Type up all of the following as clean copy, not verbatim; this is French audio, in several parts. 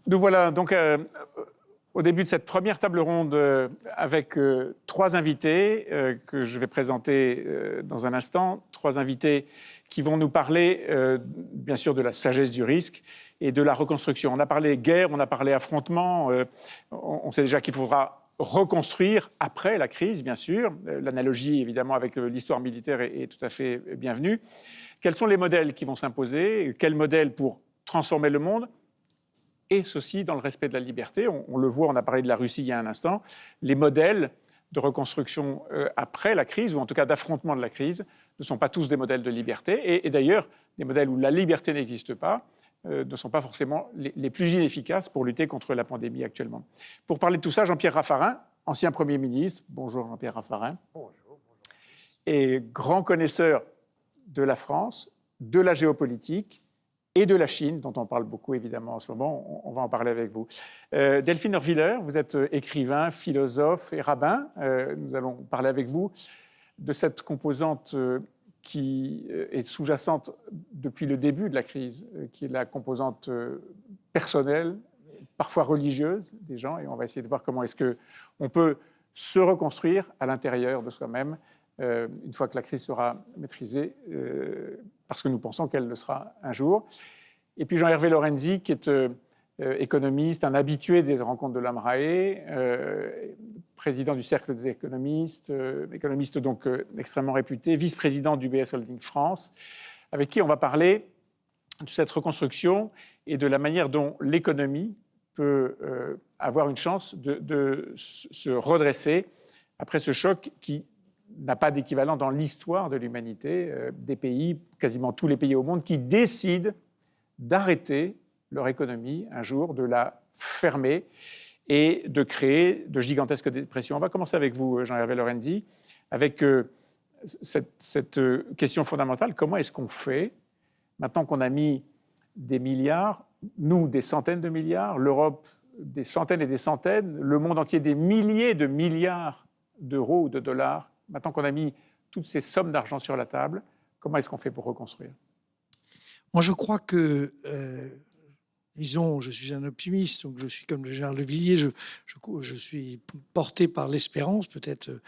Nous voilà donc au début de cette première table ronde avec trois invités que je vais présenter dans un instant. Trois invités qui vont nous parler, bien sûr, de la sagesse du risque et de la reconstruction. On a parlé guerre, on a parlé affrontement. On sait déjà qu'il faudra reconstruire après la crise, bien sûr. L'analogie, évidemment, avec l'histoire militaire est tout à fait bienvenue. Quels sont les modèles qui vont s'imposer? Quels modèles pour transformer le monde? Et ceci dans le respect de la liberté. On le voit, on a parlé de la Russie il y a un instant. Les modèles de reconstruction après la crise, ou en tout cas d'affrontement de la crise, ne sont pas tous des modèles de liberté. Et d'ailleurs, des modèles où la liberté n'existe pas ne sont pas forcément les plus inefficaces pour lutter contre la pandémie actuellement. Pour parler de tout ça, Jean-Pierre Raffarin, ancien Premier ministre. Bonjour Jean-Pierre Raffarin. Bonjour. Et grand connaisseur de la France, de la géopolitique et de la Chine, dont on parle beaucoup évidemment en ce moment. On va en parler avec vous. Delphine Horviller, vous êtes écrivain, philosophe et rabbin. Nous allons parler avec vous de cette composante qui est sous-jacente depuis le début de la crise, qui est la composante personnelle, parfois religieuse des gens. Et on va essayer de voir comment est-ce qu'on peut se reconstruire à l'intérieur de soi-même une fois que la crise sera maîtrisée, parce que nous pensons qu'elle le sera un jour. Et puis Jean-Hervé Lorenzi, qui est économiste, un habitué des rencontres de l'AMRAE, président du Cercle des économistes, économiste donc extrêmement réputé, vice-président du BS Holding France, avec qui on va parler de cette reconstruction et de la manière dont l'économie peut avoir une chance de se redresser après ce choc qui n'a pas d'équivalent dans l'histoire de l'humanité, des pays, quasiment tous les pays au monde, qui décident d'arrêter leur économie un jour, de la fermer et de créer de gigantesques dépressions. On va commencer avec vous, Jean-Hervé Lorenzi, avec cette question fondamentale. Comment est-ce qu'on fait, maintenant qu'on a mis des milliards, nous des centaines de milliards, l'Europe des centaines et des centaines, le monde entier des milliers de milliards d'euros ou de dollars, maintenant qu'on a mis toutes ces sommes d'argent sur la table, comment est-ce qu'on fait pour reconstruire? Moi, je crois que, disons, je suis un optimiste, donc je suis comme le général de Villiers, je suis porté par l'espérance, peut-être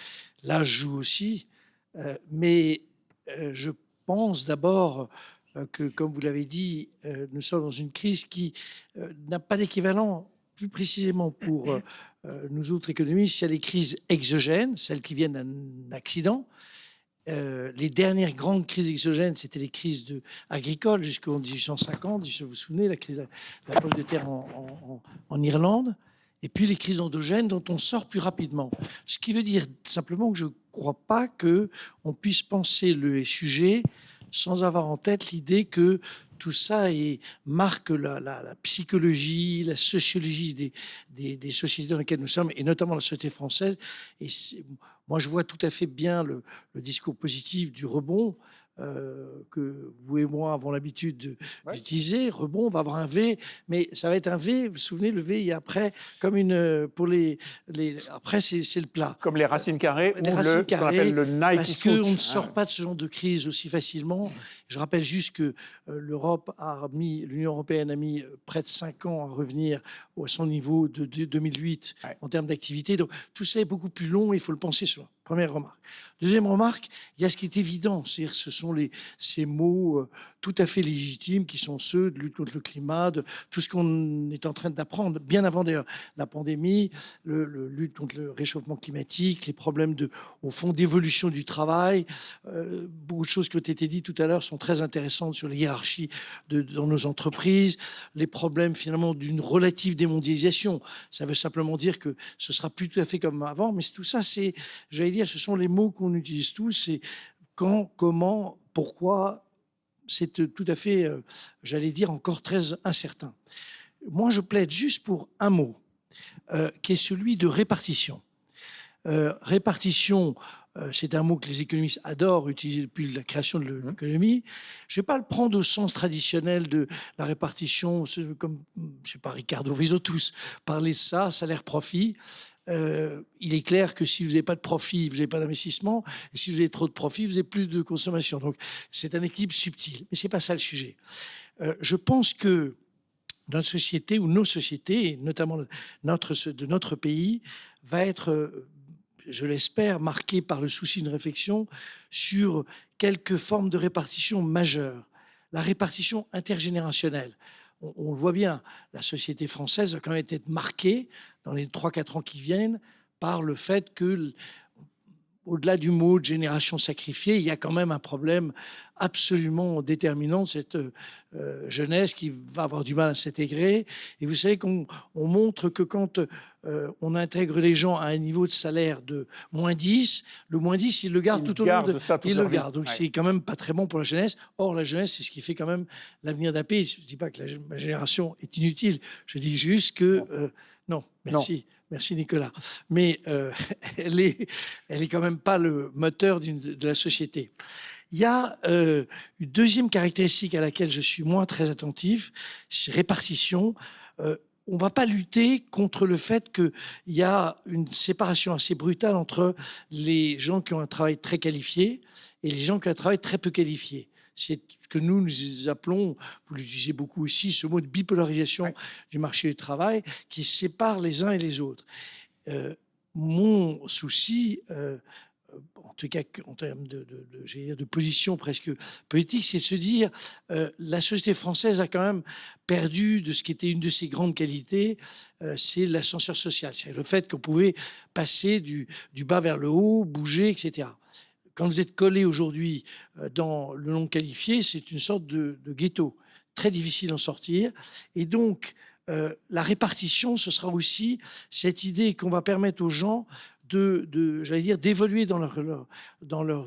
l'âge joue aussi, mais je pense d'abord que, comme vous l'avez dit, nous sommes dans une crise qui n'a pas d'équivalent, plus précisément pour nous autres économistes. Il y a les crises exogènes, celles qui viennent d'un accident. Les dernières grandes crises exogènes, c'était les crises agricoles jusqu'en 1850, si vous vous souvenez, la crise de la pomme de terre en Irlande, et puis les crises endogènes dont on sort plus rapidement. Ce qui veut dire simplement que je ne crois pas qu'on puisse penser le sujet sans avoir en tête l'idée que tout ça marque la psychologie, la sociologie des sociétés dans lesquelles nous sommes, et notamment la société française. Et moi, je vois tout à fait bien le discours positif du rebond que vous et moi avons l'habitude d'utiliser. Rebond, on va avoir un V, mais ça va être un V. Vous vous souvenez, le V, il y a après, comme pour après, c'est le plat. Comme les racines carrées, les ou racines ce qu'on appelle le Nike parce switch. qu'on ne sort pas de ce genre de crise aussi facilement. Je rappelle juste que l'Union européenne a mis près de 5 ans à revenir à son niveau de 2008 en termes d'activité. Donc tout ça est beaucoup plus long, il faut le penser sur. Première remarque. Deuxième remarque, il y a ce qui est évident, c'est-à-dire ce sont ces mots tout à fait légitimes qui sont ceux de lutte contre le climat, de tout ce qu'on est en train d'apprendre, bien avant d'ailleurs la pandémie, lutte contre le réchauffement climatique, les problèmes au fond d'évolution du travail. Beaucoup de choses qui ont été dites tout à l'heure sont très intéressantes sur les hiérarchies dans nos entreprises, les problèmes finalement d'une relative démondialisation. Ça veut simplement dire que ce sera plus tout à fait comme avant, mais tout ça, j'allais dire, ce sont les mots qu'on utilise tous, c'est quand, comment, pourquoi, c'est tout à fait, j'allais dire, encore très incertain. Moi, je plaide juste pour un mot, qui est celui de répartition. Répartition, c'est un mot que les économistes adorent utiliser depuis la création de l'économie. Je ne vais pas le prendre au sens traditionnel de la répartition, comme, je ne sais pas, Ricardo Rizzo, tous parlaient de ça, salaire-profit. Il est clair que si vous n'avez pas de profit, vous n'avez pas d'investissement. Et si vous avez trop de profit, vous n'avez plus de consommation. Donc, c'est un équilibre subtil. Mais ce n'est pas ça le sujet. Je pense que notre société ou nos sociétés, et notamment de notre pays, va être, je l'espère, marquée par le souci d'une réflexion sur quelques formes de répartition majeures. La répartition intergénérationnelle. On le voit bien, la société française va quand même être marquée dans les 3-4 ans qui viennent par le fait que, au-delà du mot de génération sacrifiée, il y a quand même un problème absolument déterminant de cette jeunesse qui va avoir du mal à s'intégrer. Et vous savez qu'on montre que quand on intègre les gens à un niveau de salaire de -10, le -10, ils le gardent tout au long de ça toute ils leur le vie. gardent. Donc Ouais. c'est quand même pas très bon pour la jeunesse. Or, la jeunesse, c'est ce qui fait quand même l'avenir d'un pays. Je ne dis pas que ma génération est inutile. Je dis juste que... non, merci. Non. Merci Nicolas. Mais elle est quand même pas le moteur de la société. Il y a une deuxième caractéristique à laquelle je suis moins très attentif, c'est répartition. On ne va pas lutter contre le fait qu'il y a une séparation assez brutale entre les gens qui ont un travail très qualifié et les gens qui ont un travail très peu qualifié. C'est ce que nous appelons, vous l'utilisez beaucoup aussi, ce mot de bipolarisation du marché du travail qui sépare les uns et les autres. Mon souci, en tout cas en termes de position presque politique, c'est de se dire la société française a quand même perdu de ce qui était une de ses grandes qualités, c'est l'ascenseur social. C'est le fait qu'on pouvait passer du bas vers le haut, bouger, etc. Quand vous êtes collé aujourd'hui dans le non qualifié, c'est une sorte de ghetto. Très difficile d'en sortir. Et donc, la répartition, ce sera aussi cette idée qu'on va permettre aux gens j'allais dire, d'évoluer dans leur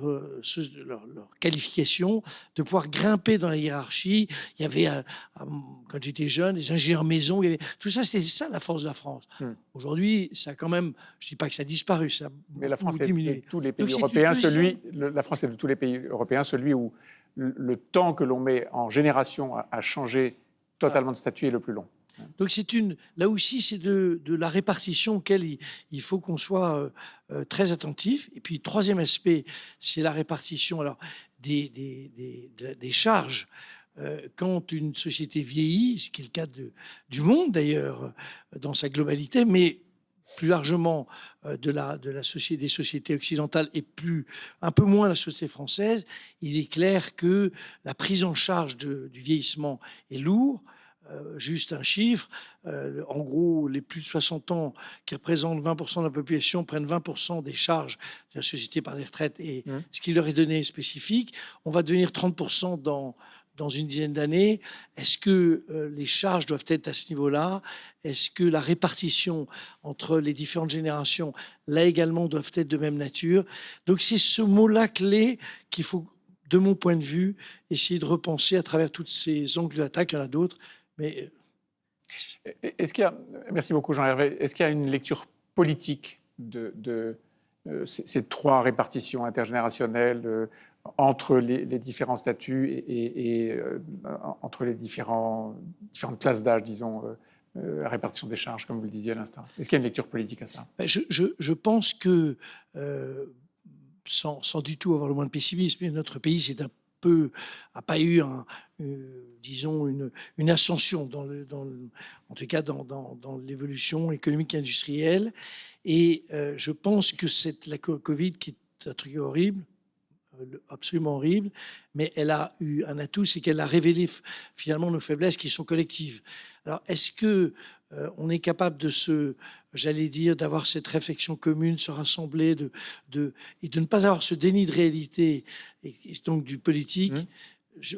qualification, de pouvoir grimper dans la hiérarchie. Il y avait, quand j'étais jeune, les ingénieurs maison, tout ça, c'était ça la force de la France. Aujourd'hui, ça a quand même, je ne dis pas que ça a disparu, ça a Mais la France est diminué. de tous les pays européens, la France est de tous les pays européens celui où le temps que l'on met en génération à changer totalement de statut est le plus long. Donc là aussi, c'est de la répartition auquel il faut qu'on soit très attentif. Et puis, troisième aspect, c'est la répartition des charges. Quand une société vieillit, ce qui est le cas du monde d'ailleurs, dans sa globalité, mais plus largement des sociétés occidentales et un peu moins la société française, il est clair que la prise en charge du vieillissement est lourde. Juste un chiffre, en gros, les plus de 60 ans qui représentent 20% de la population prennent 20% des charges de la société par les retraites et ce qui leur est donné est spécifique. On va devenir 30% dans une dizaine d'années. Est-ce que les charges doivent être à ce niveau-là? Est-ce que la répartition entre les différentes générations, là également, doivent être de même nature? Donc c'est ce mot-là clé qu'il faut, de mon point de vue, essayer de repenser à travers tous ces angles d'attaque. Il y en a d'autres. Mais... Merci beaucoup Jean-Hervé. Est-ce qu'il y a une lecture politique de ces trois répartitions intergénérationnelles entre les différents statuts et entre les différentes classes d'âge, disons, la répartition des charges, comme vous le disiez à l'instant? Est-ce qu'il y a une lecture politique à ça? Je pense que, sans du tout avoir le moins de pessimisme, notre pays n'a pas eu disons une ascension en tout cas dans l'évolution économique et industrielle. Et je pense que la Covid, qui est un truc horrible, absolument horrible, mais elle a eu un atout, c'est qu'elle a révélé finalement nos faiblesses qui sont collectives. Alors, est-ce que on est capable d'avoir cette réflexion commune, se rassembler, et de ne pas avoir ce déni de réalité, et donc du politique?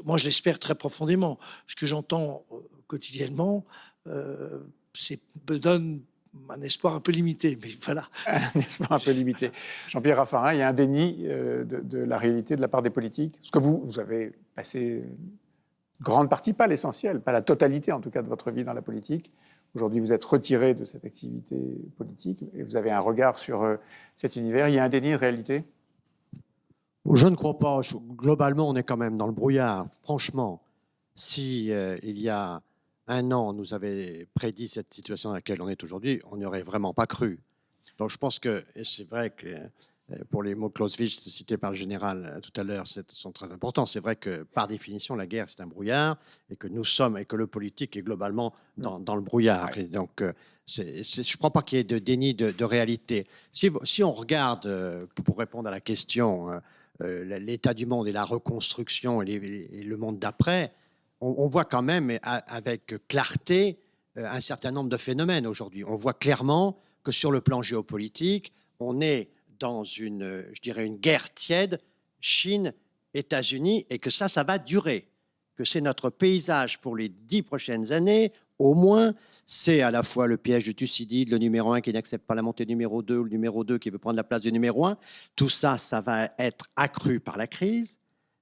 Moi, je l'espère très profondément. Ce que j'entends quotidiennement, me donne un espoir un peu limité, mais voilà. Un espoir un peu limité. Jean-Pierre Raffarin, il y a un déni de la réalité de la part des politiques. Parce que vous avez passé une grande partie, pas l'essentiel, pas la totalité en tout cas de votre vie dans la politique. Aujourd'hui, vous êtes retiré de cette activité politique et vous avez un regard sur cet univers. Il y a un déni de réalité? Je ne crois pas. Globalement, on est quand même dans le brouillard. Franchement, si il y a un an, on nous avait prédit cette situation dans laquelle on est aujourd'hui, on n'y aurait vraiment pas cru. Donc je pense que c'est vrai que pour les mots Clausewitz cités par le général tout à l'heure, sont très importants. C'est vrai que par définition, la guerre, c'est un brouillard et que nous sommes, et que le politique est globalement dans le brouillard. Ouais. Et donc, je ne crois pas qu'il y ait de déni de réalité. Si on regarde, pour répondre à la question, l'état du monde et la reconstruction et le monde d'après, on voit quand même avec clarté un certain nombre de phénomènes aujourd'hui. On voit clairement que sur le plan géopolitique, on est dans je dirais, une guerre tiède, Chine, États-Unis, et que ça va durer. Que c'est notre paysage pour les 10 prochaines années, au moins. C'est à la fois le piège du Thucydide, le numéro 1 qui n'accepte pas la montée du numéro 2, ou le numéro 2 qui veut prendre la place du numéro 1. Tout ça, ça va être accru par la crise.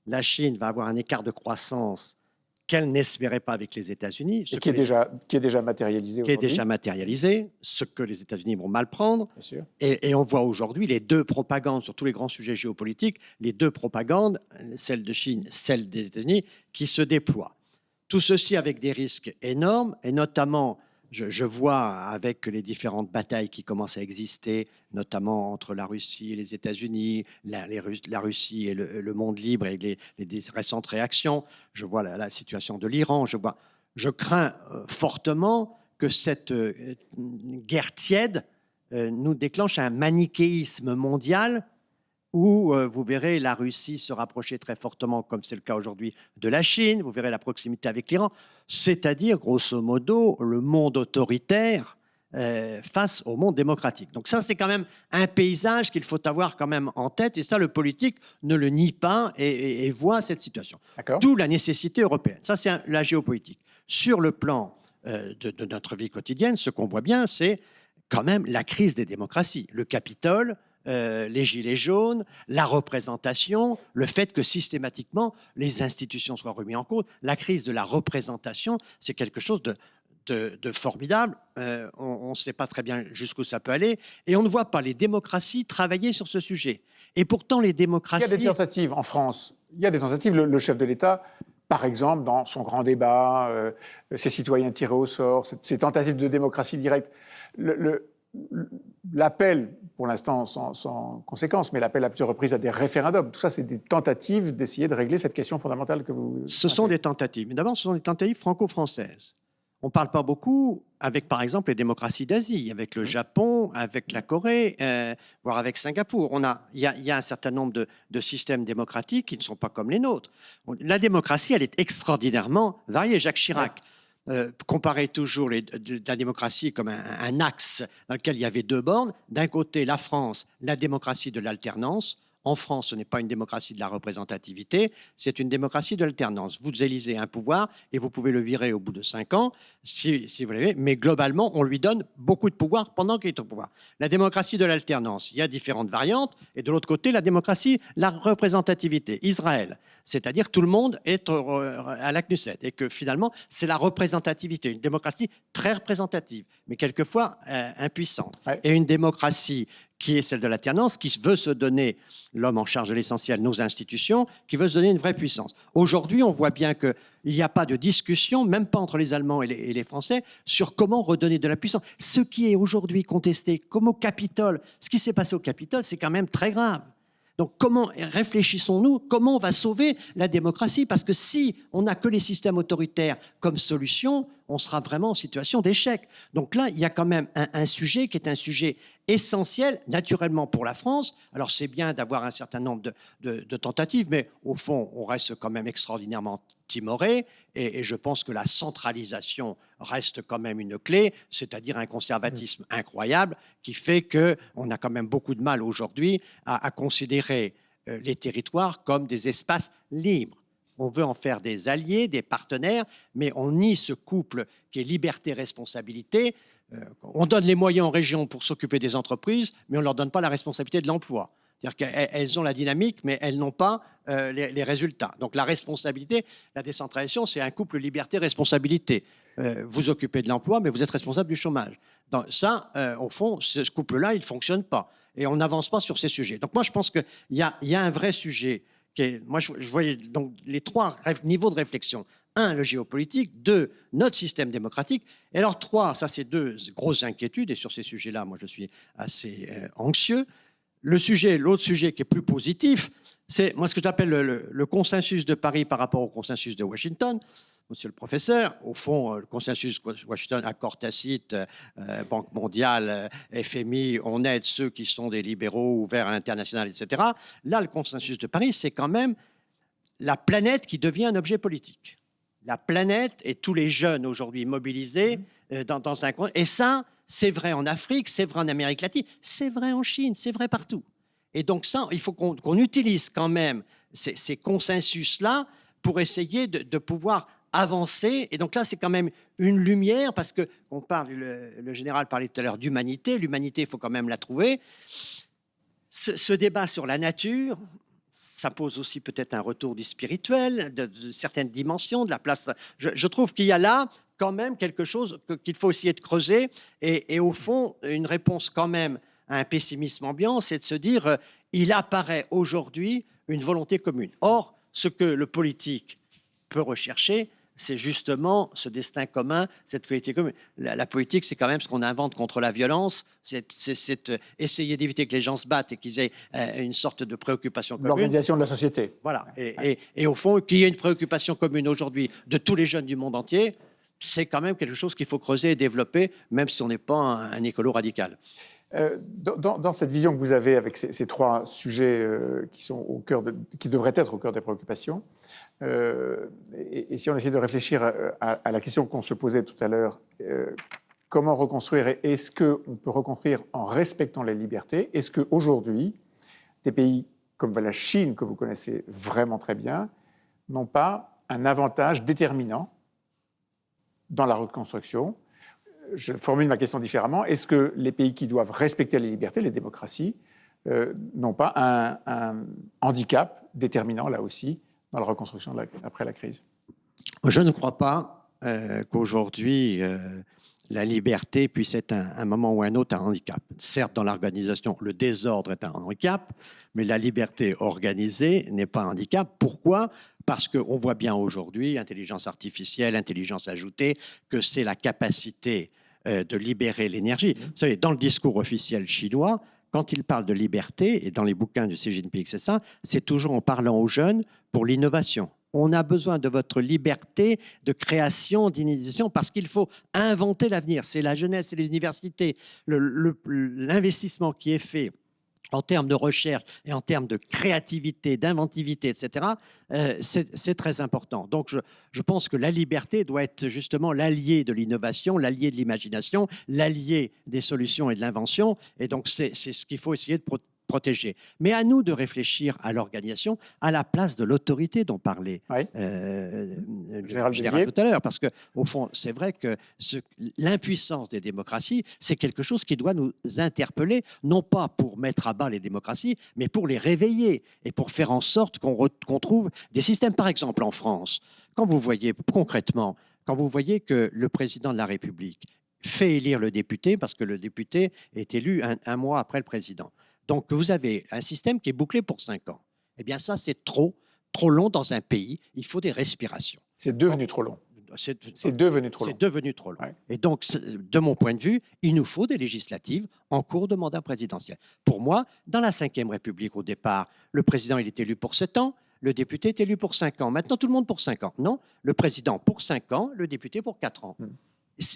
La Chine va avoir un écart de croissance qu'elle n'espérait pas avec les États-Unis. Et qui est déjà matérialisé aujourd'hui. Qui est déjà matérialisé, ce que les États-Unis vont mal prendre. Bien sûr. Et on voit aujourd'hui les deux propagandes sur tous les grands sujets géopolitiques, les deux propagandes, celle de Chine, celle des États-Unis, qui se déploient. Tout ceci avec des risques énormes, et notamment, je vois avec les différentes batailles qui commencent à exister, notamment entre la Russie et les États-Unis, la Russie et le monde libre et les récentes réactions, je vois la situation de l'Iran, je crains fortement que cette guerre tiède nous déclenche un manichéisme mondial où vous verrez la Russie se rapprocher très fortement, comme c'est le cas aujourd'hui, de la Chine, vous verrez la proximité avec l'Iran, c'est-à-dire, grosso modo, le monde autoritaire face au monde démocratique. Donc ça, c'est quand même un paysage qu'il faut avoir quand même en tête, et ça, le politique ne le nie pas et voit cette situation. D'où la nécessité européenne. Ça, c'est la géopolitique. Sur le plan de notre vie quotidienne, ce qu'on voit bien, c'est quand même la crise des démocraties. Le Capitole, les gilets jaunes, la représentation, le fait que systématiquement les institutions soient remises en cause. La crise de la représentation, c'est quelque chose de formidable. On ne sait pas très bien jusqu'où ça peut aller, et on ne voit pas les démocraties travailler sur ce sujet. Et pourtant, les démocraties... Il y a des tentatives en France. Il y a des tentatives. Le chef de l'État, par exemple, dans son grand débat, ses citoyens tirés au sort, ces tentatives de démocratie directe, l'appel, pour l'instant sans conséquence, mais l'appel à plusieurs reprises à des référendums, tout ça, c'est des tentatives d'essayer de régler cette question fondamentale que vous... Ce sont des tentatives. Mais d'abord, ce sont des tentatives franco-françaises. On ne parle pas beaucoup avec, par exemple, les démocraties d'Asie, avec le Japon, avec la Corée, voire avec Singapour. Il y a un certain nombre de systèmes démocratiques qui ne sont pas comme les nôtres. La démocratie, elle est extraordinairement variée. Jacques Chirac comparait toujours la démocratie comme un axe dans lequel il y avait deux bornes. D'un côté, la France, la démocratie de l'alternance. En France, ce n'est pas une démocratie de la représentativité, c'est une démocratie de l'alternance. Vous élisez un pouvoir et vous pouvez le virer au bout de 5 ans, si vous l'avez, mais globalement, on lui donne beaucoup de pouvoir pendant qu'il est au pouvoir. La démocratie de l'alternance, il y a différentes variantes, et de l'autre côté, la démocratie, la représentativité. Israël, c'est-à-dire tout le monde est à la Knesset, et que finalement, c'est la représentativité, une démocratie très représentative, mais quelquefois impuissante. Ouais. Et une démocratie qui est celle de l'alternance, qui veut se donner, l'homme en charge de l'essentiel, nos institutions, qui veut se donner une vraie puissance. Aujourd'hui, on voit bien qu'il n'y a pas de discussion, même pas entre les Allemands et les Français, sur comment redonner de la puissance. Ce qui est aujourd'hui contesté, comme au Capitole, ce qui s'est passé au Capitole, c'est quand même très grave. Donc, réfléchissons-nous, comment on va sauver la démocratie? Parce que si on n'a que les systèmes autoritaires comme solution, on sera vraiment en situation d'échec. Donc là, il y a quand même un sujet qui est un sujet essentiel, naturellement, pour la France. Alors, c'est bien d'avoir un certain nombre de tentatives, mais au fond, on reste quand même extraordinairement timoré, et je pense que la centralisation reste quand même une clé, c'est-à-dire un conservatisme incroyable qui fait qu'on a quand même beaucoup de mal aujourd'hui à considérer les territoires comme des espaces libres. On veut en faire des alliés, des partenaires, mais on nie ce couple qui est liberté-responsabilité. On donne les moyens aux régions pour s'occuper des entreprises, mais on ne leur donne pas la responsabilité de l'emploi. C'est-à-dire qu'elles ont la dynamique, mais elles n'ont pas les résultats. Donc la responsabilité, la décentralisation, c'est un couple liberté-responsabilité. Vous occupez de l'emploi, mais vous êtes responsable du chômage. Donc ça, au fond, ce couple-là, il ne fonctionne pas. Et on n'avance pas sur ces sujets. Donc moi, je pense qu'il y a un vrai sujet. Moi, je voyais donc les 3 niveaux de réflexion. 1, le géopolitique. 2, notre système démocratique. Et alors 3, ça c'est 2 grosses inquiétudes. Et sur ces sujets-là, moi, je suis assez anxieux. l'autre sujet qui est plus positif, c'est moi ce que j'appelle le consensus de Paris par rapport au consensus de Washington. Monsieur le professeur, au fond, le consensus Washington, accord tacite, Banque mondiale, FMI, on aide ceux qui sont des libéraux ouverts à l'international, etc. Là, le consensus de Paris, c'est quand même la planète qui devient un objet politique. La planète et tous les jeunes aujourd'hui mobilisés dans un coin. Et ça, c'est vrai en Afrique, c'est vrai en Amérique latine, c'est vrai en Chine, c'est vrai partout. Et donc ça, il faut qu'on utilise quand même ces consensus-là pour essayer de pouvoir avancer. Et donc là, c'est quand même une lumière, parce que le général parlait tout à l'heure d'humanité. L'humanité, il faut quand même la trouver. Ce débat sur la nature, ça pose aussi peut-être un retour du spirituel, de certaines dimensions, de la place. Je trouve qu'il y a là quand même quelque chose qu'il faut essayer de creuser. Et au fond, une réponse quand même à un pessimisme ambiant, c'est de se dire il apparaît aujourd'hui une volonté commune. Or, ce que le politique peut rechercher, c'est justement ce destin commun, cette qualité commune. La politique, c'est quand même ce qu'on invente contre la violence, c'est essayer d'éviter que les gens se battent et qu'ils aient une sorte de préoccupation commune. L'organisation de la société. Voilà. Et au fond, qu'il y ait une préoccupation commune aujourd'hui de tous les jeunes du monde entier, c'est quand même quelque chose qu'il faut creuser et développer, même si on n'est pas un écolo radical. Dans cette vision que vous avez avec ces trois sujets qui devraient être au cœur des préoccupations, et si on essaie de réfléchir à la question qu'on se posait tout à l'heure, comment reconstruire, et est-ce qu'on peut reconstruire en respectant les libertés? Est-ce qu'aujourd'hui, des pays comme la Chine, que vous connaissez vraiment très bien, n'ont pas un avantage déterminant dans la reconstruction? Je formule ma question différemment. Est-ce que les pays qui doivent respecter les libertés, les démocraties, n'ont pas un handicap déterminant, là aussi, dans la reconstruction après la crise? Je ne crois pas qu'aujourd'hui, la liberté puisse être un moment ou un autre un handicap. Certes, dans l'organisation, le désordre est un handicap, mais la liberté organisée n'est pas un handicap. Pourquoi ? Parce qu'on voit bien aujourd'hui, intelligence artificielle, intelligence ajoutée, que c'est la capacité de libérer l'énergie. Vous savez, dans le discours officiel chinois, quand il parle de liberté, et dans les bouquins de Xi Jinping, c'est ça, c'est toujours en parlant aux jeunes pour l'innovation. On a besoin de votre liberté de création, d'innovation, parce qu'il faut inventer l'avenir. C'est la jeunesse, c'est les universités. L'investissement qui est fait en termes de recherche et en termes de créativité, d'inventivité, etc., c'est très important. Donc, je pense que la liberté doit être justement l'allié de l'innovation, l'allié de l'imagination, l'allié des solutions et de l'invention. Et donc, c'est ce qu'il faut essayer de protéger. Mais à nous de réfléchir à l'organisation, à la place de l'autorité dont parlait le général tout à l'heure. Parce qu'au fond, c'est vrai que l'impuissance des démocraties, c'est quelque chose qui doit nous interpeller, non pas pour mettre à bas les démocraties, mais pour les réveiller et pour faire en sorte qu'on trouve des systèmes. Par exemple, en France, quand vous voyez concrètement, quand vous voyez que le président de la République fait élire le député, parce que le député est élu un mois après le président. Donc, vous avez un système qui est bouclé pour 5 ans. Eh bien, ça, c'est trop long dans un pays. Il faut des respirations. C'est devenu trop long. C'est devenu trop long. C'est devenu trop long. Ouais. Et donc, de mon point de vue, il nous faut des législatives en cours de mandat présidentiel. Pour moi, dans la Ve République, au départ, le président, il est élu pour 7 ans, le député est élu pour 5 ans. Maintenant, tout le monde pour 5 ans. Non, le président pour 5 ans, le député pour 4 ans.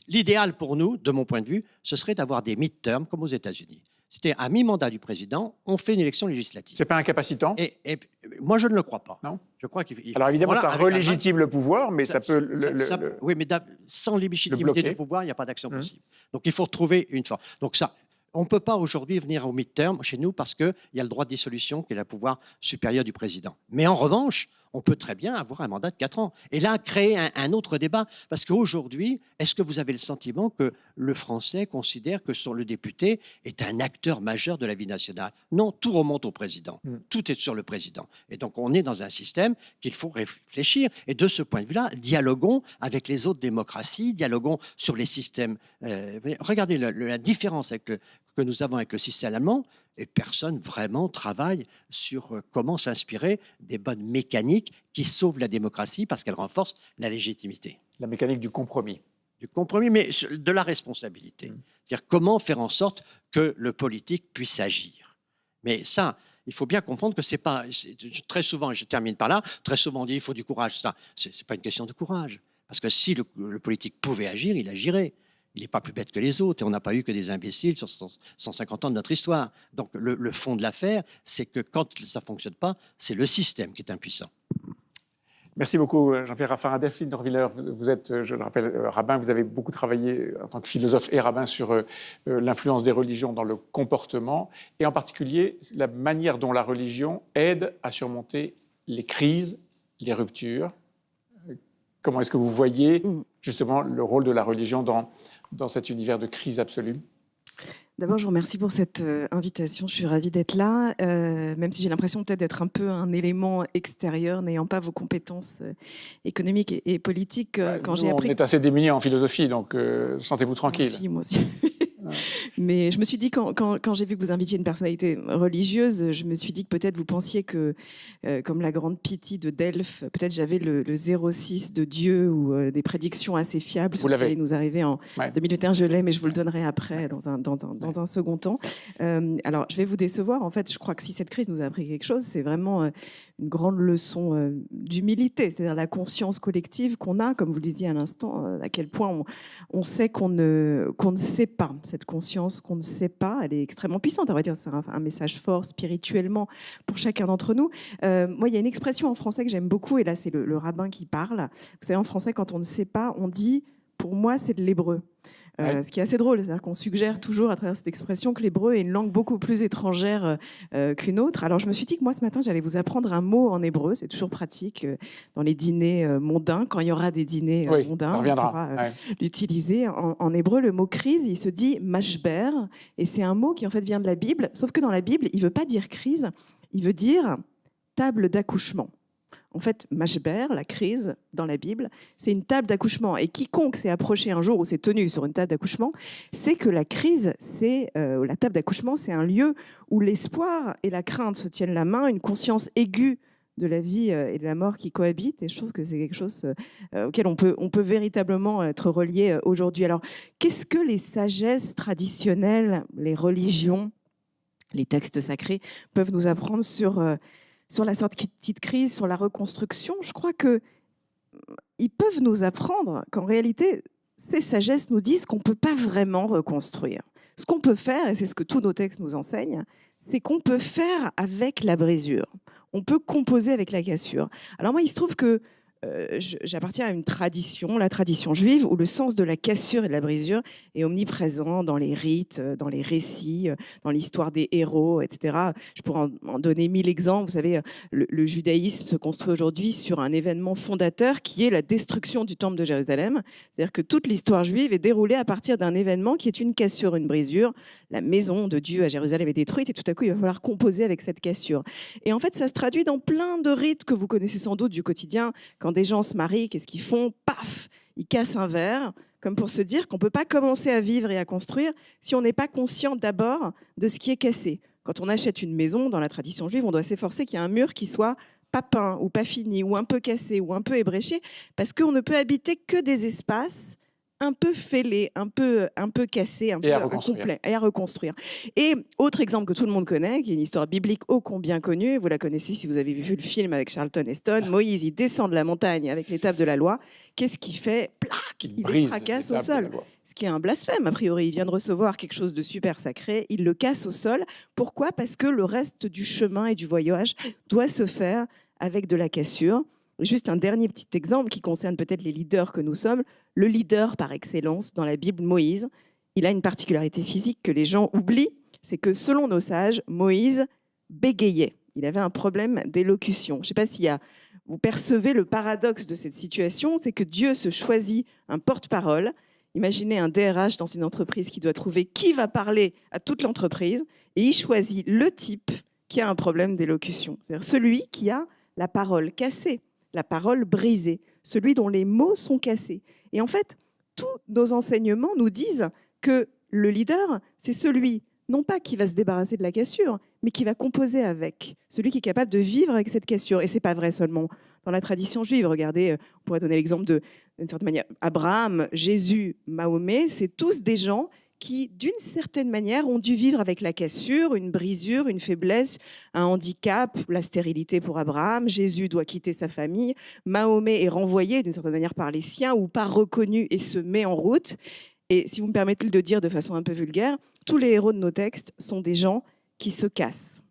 L'idéal pour nous, de mon point de vue, ce serait d'avoir des mid-terms comme aux États-Unis. C'était à mi-mandat du président, on fait une élection législative. Ce n'est pas incapacitant? Et moi, je ne le crois pas. Non. Je crois qu'il Alors évidemment, ça relégitime le pouvoir, mais ça peut oui, mais sans légitimité du pouvoir, il n'y a pas d'action possible. Donc il faut retrouver une forme. Donc ça, on ne peut pas aujourd'hui venir au mid-term chez nous parce qu'il y a le droit de dissolution qui est le pouvoir supérieur du président. Mais en revanche, on peut très bien avoir un mandat de 4 ans. Et là, créer un autre débat. Parce qu'aujourd'hui, est-ce que vous avez le sentiment que le Français considère que le député est un acteur majeur de la vie nationale? Non, tout remonte au président. Tout est sur le président. Et donc, on est dans un système qu'il faut réfléchir. Et de ce point de vue-là, dialoguons avec les autres démocraties, dialoguons sur les systèmes. Regardez la différence que nous avons avec le système allemand. Et personne vraiment travaille sur comment s'inspirer des bonnes mécaniques qui sauvent la démocratie parce qu'elles renforcent la légitimité. La mécanique du compromis. Du compromis, mais de la responsabilité. C'est-à-dire comment faire en sorte que le politique puisse agir. Mais ça, il faut bien comprendre que c'est pas... Très souvent, je termine par là, très souvent on dit il faut du courage. Ça, c'est pas une question de courage. Parce que si le politique pouvait agir, il agirait. Il n'est pas plus bête que les autres et on n'a pas eu que des imbéciles sur 150 ans de notre histoire. Donc le fond de l'affaire, c'est que quand ça ne fonctionne pas, c'est le système qui est impuissant. Merci beaucoup, Jean-Pierre Raffarin. Delphine Norviller, vous êtes, je le rappelle, rabbin. Vous avez beaucoup travaillé en tant que philosophe et rabbin sur l'influence des religions dans le comportement et en particulier la manière dont la religion aide à surmonter les crises, les ruptures. Comment est-ce que vous voyez justement le rôle de la religion dans cet univers de crise absolue ? D'abord, je vous remercie pour cette invitation. Je suis ravie d'être là, même si j'ai l'impression peut-être d'être un peu un élément extérieur, n'ayant pas vos compétences économiques et politiques. Quand j'ai appris... On est assez démunis en philosophie, donc sentez-vous tranquille. Moi aussi. Mais je me suis dit, quand j'ai vu que vous invitiez une personnalité religieuse, je me suis dit que peut-être vous pensiez que, comme la grande Pythie de Delphes, peut-être j'avais le 06 de Dieu ou des prédictions assez fiables sur ce qui allait nous arriver en 2021. Je l'ai, mais je vous le donnerai après, dans un second temps. Alors, je vais vous décevoir. En fait, je crois que si cette crise nous a appris quelque chose, c'est vraiment une grande leçon d'humilité, c'est-à-dire la conscience collective qu'on a, comme vous le disiez à l'instant, à quel point on sait qu'on ne sait pas. Cette conscience qu'on ne sait pas, elle est extrêmement puissante. On va dire c'est un message fort spirituellement pour chacun d'entre nous. Moi, il y a une expression en français que j'aime beaucoup, et là, c'est le rabbin qui parle. Vous savez, en français, quand on ne sait pas, on dit « pour moi, c'est de l'hébreu ». Ce qui est assez drôle, c'est-à-dire qu'on suggère toujours à travers cette expression que l'hébreu est une langue beaucoup plus étrangère qu'une autre. Alors je me suis dit que moi ce matin j'allais vous apprendre un mot en hébreu, c'est toujours pratique dans les dîners mondains, quand il y aura des dîners mondains, on pourra l'utiliser. En hébreu, le mot crise, il se dit mashber, et c'est un mot qui en fait vient de la Bible, sauf que dans la Bible, il ne veut pas dire crise, il veut dire table d'accouchement. En fait, mashber, la crise, dans la Bible, c'est une table d'accouchement. Et quiconque s'est approché un jour ou s'est tenu sur une table d'accouchement, sait que la crise, la table d'accouchement, c'est un lieu où l'espoir et la crainte se tiennent la main, une conscience aiguë de la vie et de la mort qui cohabitent. Et je trouve que c'est quelque chose auquel on peut véritablement être relié aujourd'hui. Alors, qu'est-ce que les sagesses traditionnelles, les religions, les textes sacrés peuvent nous apprendre sur la sortie de crise, sur la reconstruction? Je crois qu'ils peuvent nous apprendre qu'en réalité, ces sagesses nous disent qu'on ne peut pas vraiment reconstruire. Ce qu'on peut faire, et c'est ce que tous nos textes nous enseignent, c'est qu'on peut faire avec la brisure. On peut composer avec la cassure. Alors moi, il se trouve que j'appartiens à une tradition, la tradition juive, où le sens de la cassure et de la brisure est omniprésent dans les rites, dans les récits, dans l'histoire des héros, etc. Je pourrais en donner 1000 exemples. Vous savez, le judaïsme se construit aujourd'hui sur un événement fondateur qui est la destruction du temple de Jérusalem. C'est-à-dire que toute l'histoire juive est déroulée à partir d'un événement qui est une cassure, une brisure. La maison de Dieu à Jérusalem est détruite et tout à coup, il va falloir composer avec cette cassure. Et en fait, ça se traduit dans plein de rites que vous connaissez sans doute du quotidien. Quand des gens se marient, qu'est-ce qu'ils font? Paf! Ils cassent un verre, comme pour se dire qu'on ne peut pas commencer à vivre et à construire si on n'est pas conscient d'abord de ce qui est cassé. Quand on achète une maison, dans la tradition juive, on doit s'efforcer qu'il y ait un mur qui soit pas peint ou pas fini, ou un peu cassé, ou un peu ébréché, parce qu'on ne peut habiter que des espaces un peu fêlés, un peu cassés, un peu incomplets, et à reconstruire. Et autre exemple que tout le monde connaît, qui est une histoire biblique ô combien connue, vous la connaissez si vous avez vu le film avec Charlton Heston, Moïse, il descend de la montagne avec les tables de la loi, qu'est-ce qu'il fait? Plac, il les fracasse au sol. Ce qui est un blasphème, a priori. Il vient de recevoir quelque chose de super sacré, il le casse au sol. Pourquoi? Parce que le reste du chemin et du voyage doit se faire avec de la cassure. Juste un dernier petit exemple qui concerne peut-être les leaders que nous sommes. Le leader par excellence dans la Bible, Moïse, il a une particularité physique que les gens oublient, c'est que selon nos sages, Moïse bégayait. Il avait un problème d'élocution. Je ne sais pas si vous percevez le paradoxe de cette situation, c'est que Dieu se choisit un porte-parole. Imaginez un DRH dans une entreprise qui doit trouver qui va parler à toute l'entreprise, et il choisit le type qui a un problème d'élocution, c'est-à-dire celui qui a la parole cassée, la parole brisée, celui dont les mots sont cassés. Et en fait, tous nos enseignements nous disent que le leader, c'est celui, non pas qui va se débarrasser de la cassure, mais qui va composer avec, celui qui est capable de vivre avec cette cassure. Et ce n'est pas vrai seulement dans la tradition juive. Regardez, on pourrait donner l'exemple d'une certaine manière, Abraham, Jésus, Mahomet, c'est tous des gens qui, d'une certaine manière, ont dû vivre avec la cassure, une brisure, une faiblesse, un handicap, la stérilité pour Abraham, Jésus doit quitter sa famille, Mahomet est renvoyé d'une certaine manière par les siens ou pas reconnu et se met en route. Et si vous me permettez de le dire de façon un peu vulgaire, tous les héros de nos textes sont des gens qui se cassent.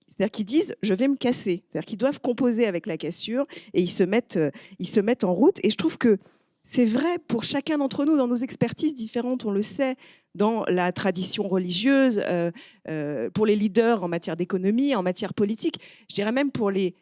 C'est-à-dire qu'ils disent « je vais me casser ». C'est-à-dire qu'ils doivent composer avec la cassure et ils se mettent en route. Et je trouve que c'est vrai pour chacun d'entre nous dans nos expertises différentes, on le sait, dans la tradition religieuse, pour les leaders en matière d'économie, en matière politique, je dirais même pour les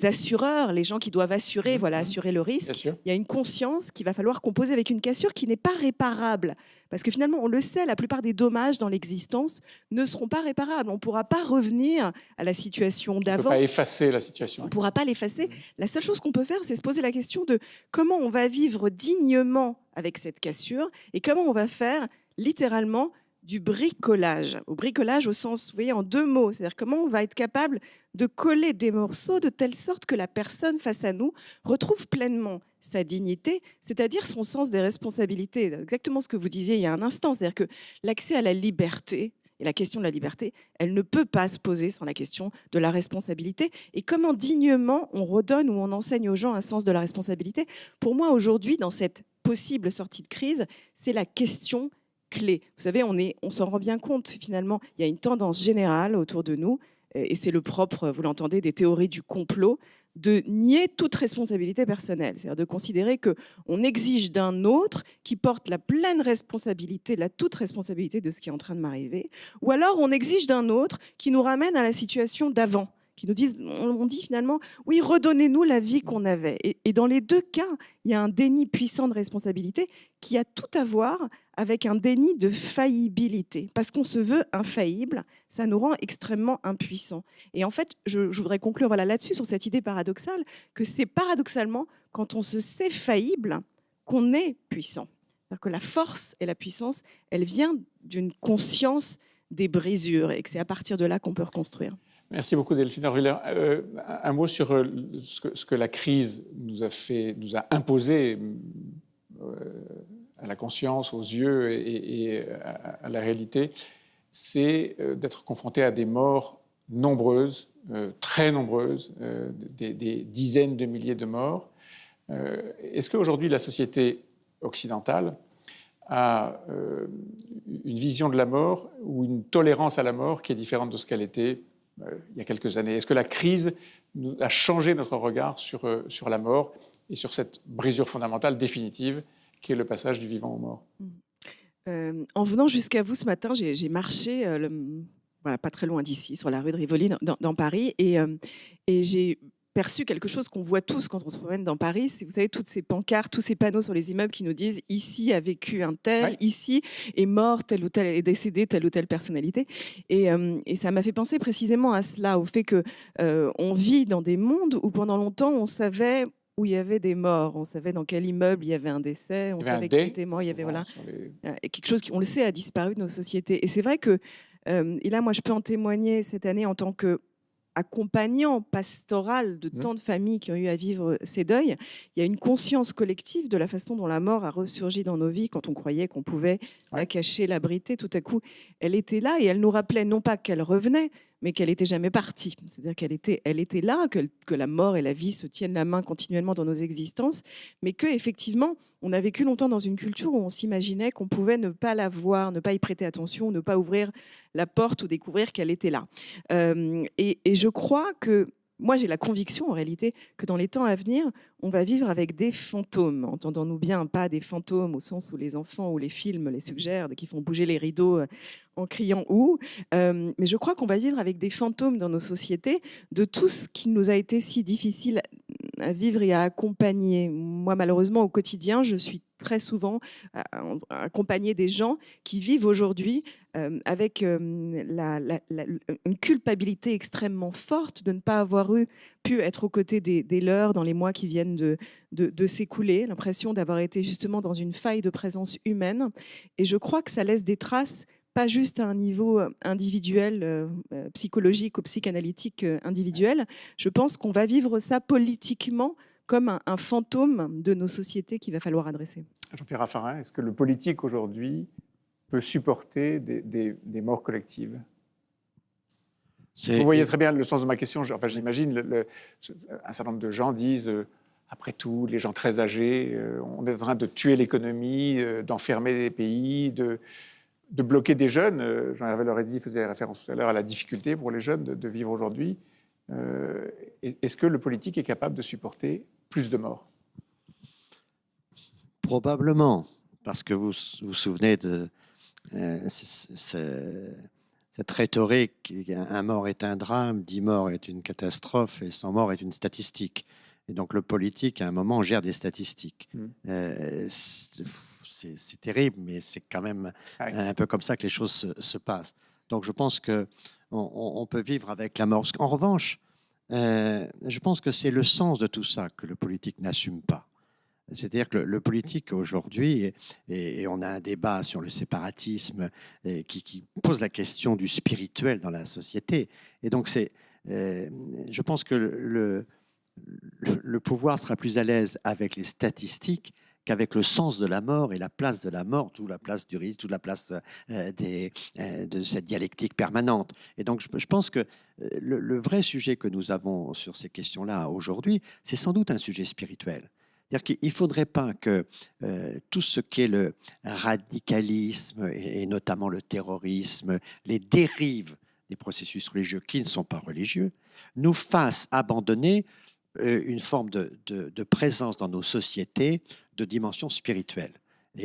assureurs, les gens qui doivent assurer, assurer le risque. Il y a une conscience qu'il va falloir composer avec une cassure qui n'est pas réparable. Parce que finalement, on le sait, la plupart des dommages dans l'existence ne seront pas réparables. On ne pourra pas revenir à la situation d'avant. On ne peut pas effacer la situation. On ne pourra pas l'effacer. La seule chose qu'on peut faire, c'est se poser la question de comment on va vivre dignement avec cette cassure et comment on va faire littéralement du bricolage. Au bricolage au sens, vous voyez, en deux mots. C'est-à-dire comment on va être capable de coller des morceaux de telle sorte que la personne face à nous retrouve pleinement sa dignité, c'est-à-dire son sens des responsabilités. Exactement ce que vous disiez il y a un instant. C'est-à-dire que l'accès à la liberté, et la question de la liberté, elle ne peut pas se poser sans la question de la responsabilité. Et comment dignement on redonne ou on enseigne aux gens un sens de la responsabilité. Pour moi, aujourd'hui, dans cette possible sortie de crise, c'est la question clé. Vous savez, on s'en rend bien compte, finalement, il y a une tendance générale autour de nous, et c'est le propre, vous l'entendez, des théories du complot, de nier toute responsabilité personnelle. C'est-à-dire de considérer qu'on exige d'un autre qui porte la pleine responsabilité, la toute responsabilité de ce qui est en train de m'arriver, ou alors on exige d'un autre qui nous ramène à la situation d'avant, qui nous disent, on dit finalement, oui, redonnez-nous la vie qu'on avait. Et dans les deux cas, il y a un déni puissant de responsabilité qui a tout à voir avec un déni de faillibilité. Parce qu'on se veut infaillible, ça nous rend extrêmement impuissants. Et en fait, je voudrais conclure là-dessus, sur cette idée paradoxale, que c'est paradoxalement quand on se sait faillible qu'on est puissant. C'est-à-dire que la force et la puissance, elle vient d'une conscience des brisures et que c'est à partir de là qu'on peut reconstruire. Merci beaucoup Delphine Orviller. Un mot sur ce que la crise nous a imposé à la conscience, aux yeux et à la réalité, c'est d'être confronté à des morts nombreuses, très nombreuses, des dizaines de milliers de morts. Est-ce qu'aujourd'hui la société occidentale a une vision de la mort ou une tolérance à la mort qui est différente de ce qu'elle était il y a quelques années? Est-ce que la crise a changé notre regard sur la mort et sur cette brisure fondamentale définitive qui est le passage du vivant au mort? En venant jusqu'à vous ce matin, j'ai marché pas très loin d'ici, sur la rue de Rivoli, dans Paris, et j'ai perçu quelque chose qu'on voit tous quand on se promène dans Paris. C'est, vous savez, toutes ces pancartes, tous ces panneaux sur les immeubles qui nous disent « ici a vécu un tel, ici est mort tel ou tel, est décédé telle ou telle personnalité ». Et ça m'a fait penser précisément à cela, au fait qu'on vit dans des mondes où pendant longtemps on savait où il y avait des morts, on savait dans quel immeuble il y avait un décès, on savait qui était mort, il y avait et quelque chose qui, on le sait, a disparu de nos sociétés. Et c'est vrai que, et là moi je peux en témoigner cette année en tant que accompagnant pastoral de tant de familles qui ont eu à vivre ces deuils, il y a une conscience collective de la façon dont la mort a ressurgi dans nos vies quand on croyait qu'on pouvait la cacher, l'abriter. Tout à coup, elle était là et elle nous rappelait non pas qu'elle revenait, mais qu'elle n'était jamais partie. C'est-à-dire qu'elle était là, que la mort et la vie se tiennent la main continuellement dans nos existences, mais qu'effectivement, on a vécu longtemps dans une culture où on s'imaginait qu'on pouvait ne pas la voir, ne pas y prêter attention, ne pas ouvrir la porte ou découvrir qu'elle était là. Et je crois que, moi j'ai la conviction en réalité, que dans les temps à venir, on va vivre avec des fantômes. Entendons-nous bien, pas des fantômes au sens où les enfants ou les films les suggèrent, qui font bouger les rideaux en criant « ouh ». Mais je crois qu'on va vivre avec des fantômes dans nos sociétés de tout ce qui nous a été si difficile à vivre et à accompagner. Moi, malheureusement, au quotidien, je suis très souvent accompagnée des gens qui vivent aujourd'hui avec une culpabilité extrêmement forte de ne pas avoir pu être aux côtés des leurs dans les mois qui viennent de s'écouler, l'impression d'avoir été justement dans une faille de présence humaine. Et je crois que ça laisse des traces, pas juste à un niveau individuel, psychologique ou psychanalytique individuel. Je pense qu'on va vivre ça politiquement comme un fantôme de nos sociétés qu'il va falloir adresser. Jean-Pierre Raffarin, est-ce que le politique aujourd'hui peut supporter des morts collectives? C'est- Vous voyez très bien le sens de ma question. Enfin, j'imagine, un certain nombre de gens disent, après tout, les gens très âgés, on est en train de tuer l'économie, d'enfermer des pays, de bloquer des jeunes. Jean-Hervé Lorenzi faisait référence tout à l'heure à la difficulté pour les jeunes de vivre aujourd'hui. Est-ce que le politique est capable de supporter plus de morts? Probablement, parce que vous vous souvenez de cette rhétorique, un mort est un drame, 10 morts est une catastrophe et 100 morts est une statistique. Et donc le politique, à un moment, gère des statistiques. C'est terrible, mais c'est quand même un peu comme ça que les choses se passent. Donc je pense qu'on peut vivre avec la mort. En revanche, je pense que c'est le sens de tout ça que le politique n'assume pas. C'est-à-dire que le politique aujourd'hui, et on a un débat sur le séparatisme qui pose la question du spirituel dans la société. Et donc, je pense que le pouvoir sera plus à l'aise avec les statistiques qu'avec le sens de la mort et la place de la mort, toute la place du risque, toute la place de cette dialectique permanente. Et donc, je pense que le vrai sujet que nous avons sur ces questions-là aujourd'hui, c'est sans doute un sujet spirituel. C'est-à-dire qu'il ne faudrait pas que tout ce qui est le radicalisme et notamment le terrorisme, les dérives des processus religieux qui ne sont pas religieux, nous fassent abandonner une forme de présence dans nos sociétés de dimension spirituelle.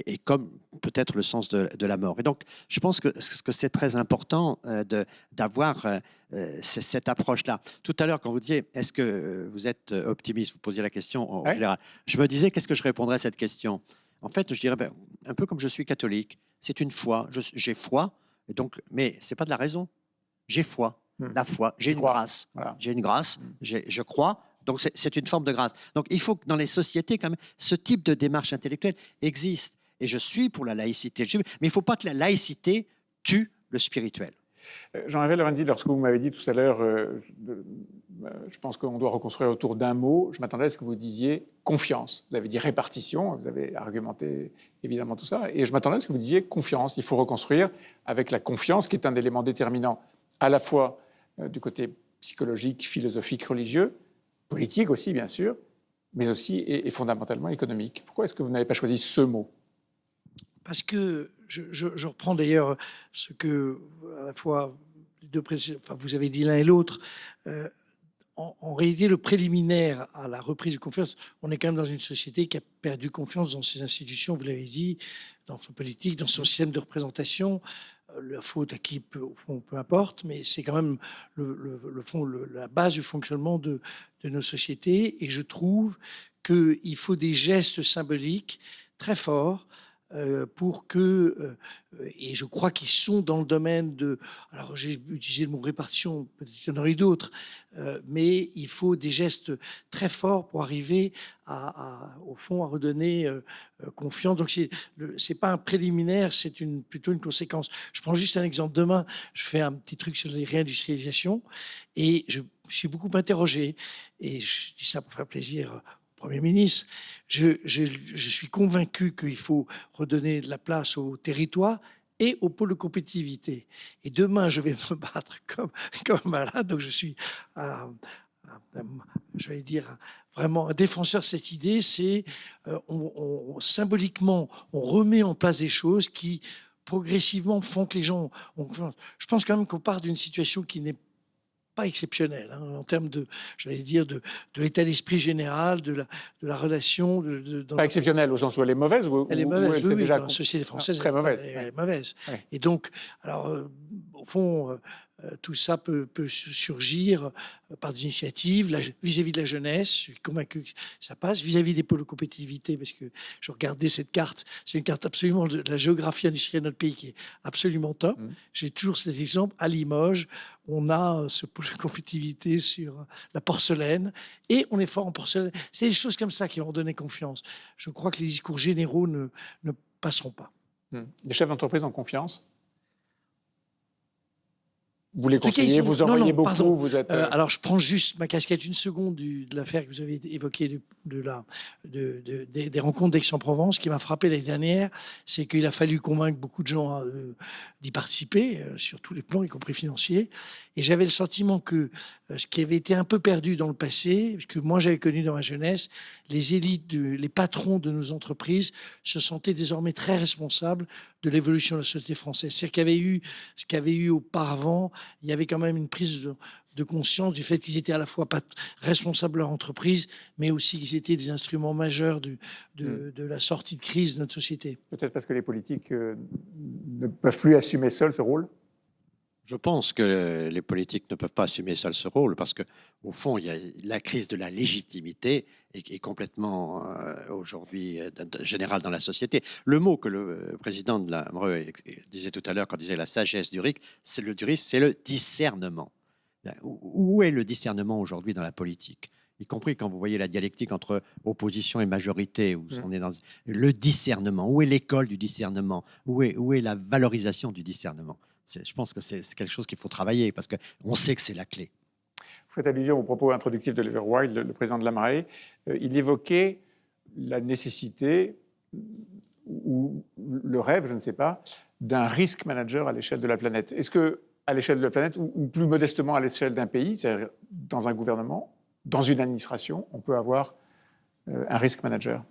Et comme peut-être le sens de la mort. Et donc, je pense que c'est très important d'avoir cette approche-là. Tout à l'heure, quand vous disiez, est-ce que vous êtes optimiste, vous posiez la question en général. Je me disais, qu'est-ce que je répondrais à cette question? En fait, je dirais, un peu comme je suis catholique, c'est une foi, j'ai foi, et donc, mais ce n'est pas de la raison. J'ai foi, la foi, j'ai une grâce. Voilà. J'ai une grâce, je crois. Donc, c'est une forme de grâce. Donc, il faut que dans les sociétés, quand même, ce type de démarche intellectuelle existe. Et je suis pour la laïcité. Mais il ne faut pas que la laïcité tue le spirituel. Jean-Hervé Lorenzi, lorsque vous m'avez dit tout à l'heure, je pense qu'on doit reconstruire autour d'un mot, je m'attendais à ce que vous disiez confiance. Vous avez dit répartition, vous avez argumenté évidemment tout ça, et je m'attendais à ce que vous disiez confiance. Il faut reconstruire avec la confiance qui est un élément déterminant à la fois du côté psychologique, philosophique, religieux, politique aussi bien sûr, mais aussi et fondamentalement économique. Pourquoi est-ce que vous n'avez pas choisi ce mot? Parce que je reprends d'ailleurs ce que, à la fois, les deux enfin, vous avez dit l'un et l'autre. En réalité, le préliminaire à la reprise de confiance, on est quand même dans une société qui a perdu confiance dans ses institutions, vous l'avez dit, dans son politique, dans son système de représentation. La faute à qui, peu importe, mais c'est quand même la base du fonctionnement de nos sociétés. Et je trouve qu'il faut des gestes symboliques très forts pour que, et je crois qu'ils sont dans le domaine de, alors j'ai utilisé le mot répartition, peut-être qu'il y en aurait d'autres, mais il faut des gestes très forts pour arriver au fond à redonner confiance. Donc c'est pas un préliminaire, c'est plutôt une conséquence. Je prends juste un exemple. Demain, je fais un petit truc sur les réindustrialisations et je suis beaucoup interrogé, et je dis ça pour faire plaisir Premier ministre, je suis convaincu qu'il faut redonner de la place au territoire et au pôle de compétitivité. Et demain, je vais me battre comme malade. Donc, je suis, j'allais dire, vraiment un défenseur de cette idée. C'est symboliquement, on remet en place des choses qui progressivement font que les gens... je pense quand même qu'on part d'une situation qui n'est pas exceptionnel en termes de, j'allais dire, de l'état d'esprit général, de la relation. Pas exceptionnelle au sens où elle est mauvaise ou elle est mauvaise, oui, déjà dans la société française, très mauvaise. Elle est mauvaise. Ouais. Et donc, alors, au fond, tout ça peut surgir par des initiatives vis-à-vis de la jeunesse. Je suis convaincu que ça passe. Vis-à-vis des pôles de compétitivité, parce que je regardais cette carte, c'est une carte absolument de la géographie industrielle de notre pays qui est absolument top. J'ai toujours cet exemple. À Limoges, on a ce pôle de compétitivité sur la porcelaine et on est fort en porcelaine. C'est des choses comme ça qui vont donner confiance. Je crois que les discours généraux ne passeront pas. Les chefs d'entreprise ont confiance? Vous les En tout cas, conseillez, vous en non, voyez non, beaucoup, pardon. vous êtes... Alors, je prends juste ma casquette une seconde de l'affaire que vous avez évoquée des rencontres d'Aix-en-Provence. Ce qui m'a frappé l'année dernière, c'est qu'il a fallu convaincre beaucoup de gens d'y participer, sur tous les plans, y compris financiers. Et j'avais le sentiment que ce qui avait été un peu perdu dans le passé, ce que moi j'avais connu dans ma jeunesse, les élites, les patrons de nos entreprises se sentaient désormais très responsables de l'évolution de la société française. C'est-à-dire ce qu'il y avait eu auparavant, il y avait quand même une prise de conscience du fait qu'ils étaient à la fois pas responsables de leur entreprise, mais aussi qu'ils étaient des instruments majeurs de la sortie de crise de notre société. Peut-être parce que les politiques ne peuvent plus assumer seuls ce rôle. Je pense que les politiques ne peuvent pas assumer seuls ce rôle parce qu'au fond, il y a la crise de la légitimité est complètement aujourd'hui générale dans la société. Le mot que le président de la MRE disait tout à l'heure quand il disait la sagesse du RIC, c'est le discernement. Où est le discernement aujourd'hui dans la politique ? Y compris quand vous voyez la dialectique entre opposition et majorité, où on est dans le discernement. Où est l'école du discernement ? Où est la valorisation du discernement ? Je pense que c'est quelque chose qu'il faut travailler parce qu'on sait que c'est la clé. Vous faites allusion au propos introductif d'Oliver Wyld, le président de la Marée. Il évoquait la nécessité, ou le rêve, je ne sais pas, d'un risk manager à l'échelle de la planète. Est-ce qu'à l'échelle de la planète, ou plus modestement à l'échelle d'un pays, c'est-à-dire dans un gouvernement, dans une administration, on peut avoir un risk manager ?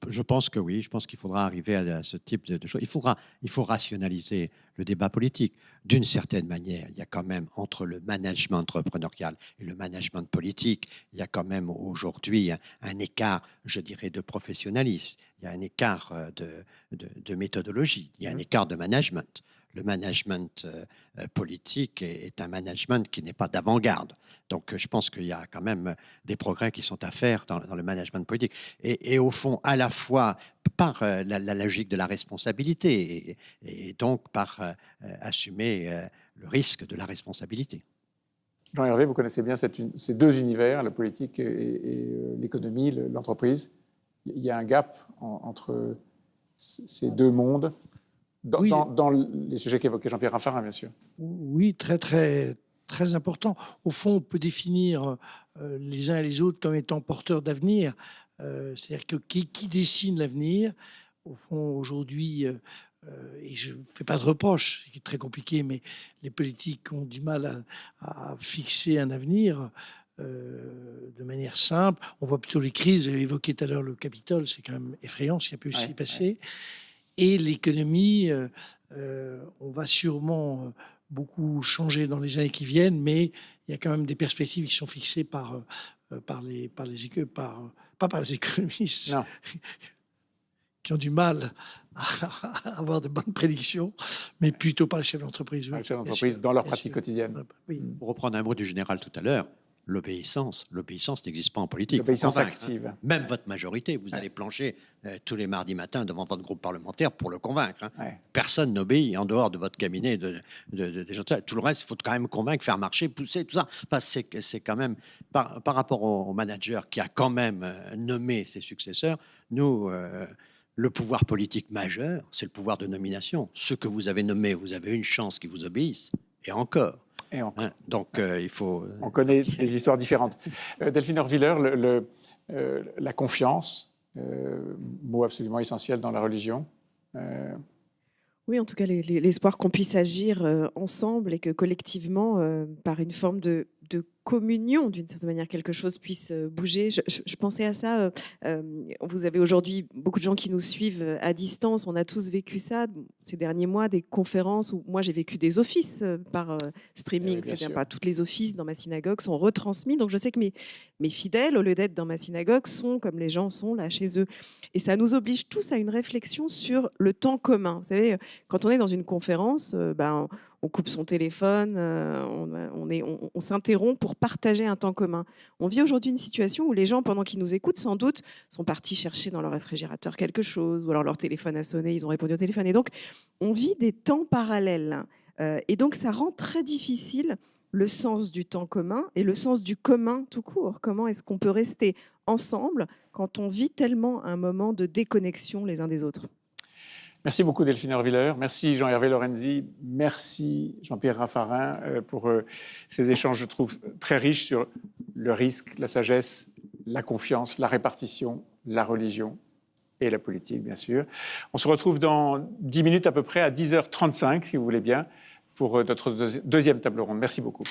Je pense que oui, je pense qu'il faudra arriver à ce type de choses. Il faut rationaliser le débat politique. D'une certaine manière, il y a quand même entre le management entrepreneurial et le management politique, il y a quand même aujourd'hui un écart, je dirais, de professionnalisme. Il y a un écart de méthodologie, il y a un écart de management. Le management politique est un management qui n'est pas d'avant-garde. Donc, je pense qu'il y a quand même des progrès qui sont à faire dans le management politique. Et au fond, à la fois par la logique de la responsabilité et donc par assumer le risque de la responsabilité. Jean-Hervé, vous connaissez bien ces deux univers, la politique et l'économie, l'entreprise. Il y a un gap entre ces deux mondes. Dans les sujets qu'évoquait Jean-Pierre Raffarin, bien sûr. Oui, très, très, très important. Au fond, on peut définir les uns et les autres comme étant porteurs d'avenir. C'est-à-dire que qui dessine l'avenir ? Au fond, aujourd'hui, et je ne fais pas de reproche, c'est très compliqué, mais les politiques ont du mal à fixer un avenir de manière simple. On voit plutôt les crises. J'ai évoqué tout à l'heure le Capitole, c'est quand même effrayant ce qui a pu s'y passer. Et l'économie, on va sûrement beaucoup changer dans les années qui viennent, mais il y a quand même des perspectives qui sont fixées pas par les économistes, non, qui ont du mal à avoir de bonnes prédictions, mais plutôt par les chefs d'entreprise. Oui, les chefs d'entreprise dans leur pratique quotidienne. Oui. Pour reprendre un mot du général tout à l'heure, l'obéissance n'existe pas en politique. L'obéissance active. Même votre majorité, vous allez plancher tous les mardis matins devant votre groupe parlementaire pour le convaincre. Personne n'obéit en dehors de votre cabinet de gens. Tout le reste, il faut quand même convaincre, faire marcher, pousser, tout ça. Enfin, c'est quand même, par rapport au manager qui a quand même nommé ses successeurs, nous, le pouvoir politique majeur, c'est le pouvoir de nomination. Ceux que vous avez nommés, vous avez une chance qu'ils vous obéissent, et encore. Donc, il faut... On connaît des histoires différentes. Delphine Orviller, la confiance, mot absolument essentiel dans la religion. Oui, en tout cas, l'espoir qu'on puisse agir ensemble et que collectivement, par une forme de communion, d'une certaine manière, quelque chose puisse bouger. Je pensais à ça. Vous avez aujourd'hui beaucoup de gens qui nous suivent à distance. On a tous vécu ça ces derniers mois, des conférences où moi j'ai vécu des offices par streaming. C'est-à-dire pas toutes les offices dans ma synagogue sont retransmis. Donc je sais que mes fidèles, au lieu d'être dans ma synagogue, sont comme les gens sont là chez eux. Et ça nous oblige tous à une réflexion sur le temps commun. Vous savez, quand on est dans une conférence, on coupe son téléphone, on s'interrompt pour partager un temps commun. On vit aujourd'hui une situation où les gens, pendant qu'ils nous écoutent, sans doute, sont partis chercher dans leur réfrigérateur quelque chose, ou alors leur téléphone a sonné, ils ont répondu au téléphone. Et donc, on vit des temps parallèles. Et donc, ça rend très difficile le sens du temps commun et le sens du commun tout court. Comment est-ce qu'on peut rester ensemble quand on vit tellement un moment de déconnexion les uns des autres ? Merci beaucoup Delphine Horviller, merci Jean-Hervé Lorenzi, merci Jean-Pierre Raffarin pour ces échanges, je trouve, très riches sur le risque, la sagesse, la confiance, la répartition, la religion et la politique, bien sûr. On se retrouve dans 10 minutes à peu près, à 10h35, si vous voulez bien, pour notre deuxième table ronde. Merci beaucoup.